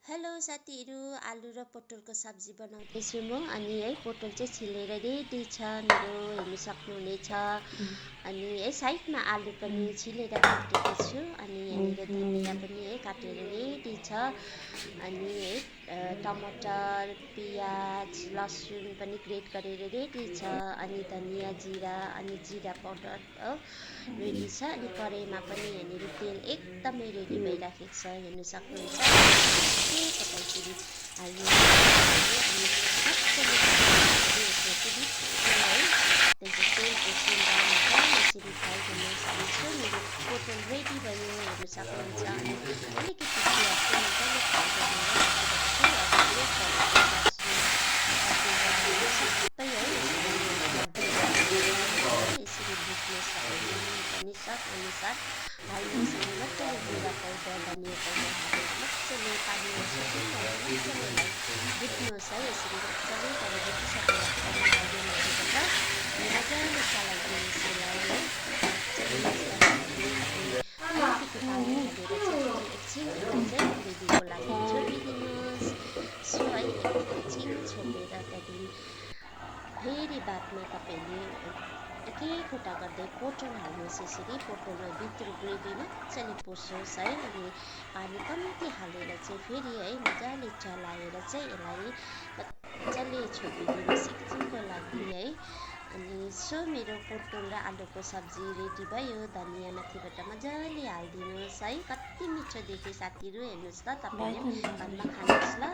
Hello साथीहरू, आलु र पोटलको सब्जी बनाउँदैछु म। अनि है पोटल चाहिँ छिलेर रेडी छ मेरो, हेर्नु सक्नुहुनेछ। अनि है साइडमा आलु पनि छिलेर काटेको छु। अनि यहाँनिर धनियाँ पनि है काटेर रेडी छ। अनि है टमाटर, पियाज, लसुन पनि ग्रेट गरेर रेडी छ। अनि धनियाँ, जिरा अनि जिरा पाउडर हो रेडी छ। अनि कराईमा पनि यहाँनिर तेल एकदमै रेडी भइराखेको छ, हेर्नु सक्नुहुन्छ। पोटलखेरि हाल्नु अनि मजाले यसमा पनि है त्यसको तेलको सुन्दा यसरी फ्राई गर्न सक्छु। मेरो पोटल रेडी भयो, हेर्नु सक्नुहुन्छ। अनि अलिकति प्याज पनि मजाले फ्राई गरेर अनुसार हाल्नुहोस्। अनि मजाले जिरा पाउडर, धनियाँ पाउडर हालेर मजाले पानी मजाले बुझ्नुहोस् है। यसरी मजाले गरेर बुझिसकेर मजाले चलाइदिनुहोस् यसलाई है। अलिकति पानी हालेर चाहिँ एकछिन चाहिँ ग्रेभीको लागि छोडिदिनुहोस्। सो है एकछिन छोडेर त्यहाँदेखि फेरि बादमा तपाईँले एक खुट्टा गर्दै पोटल हाल्नुहोस्। यसरी पोटलमा भित्र ग्रेभी मजाले पसोस् है। अनि पानी कम्ती हालेर चाहिँ फेरि है मजाले चलाएर चाहिँ यसलाई मजाले छोपिदिनुहोस् एकछिनको लागि है। अनि सो मेरो पोटल र आलुको सब्जी रेडी भयो। धनियाँ माथिबाट मजाले हालिदिनुहोस् है। कति मिठो देख्यो साथीहरू, हेर्नुहोस् त, तपाईँले घरमा खानुहोस् ल।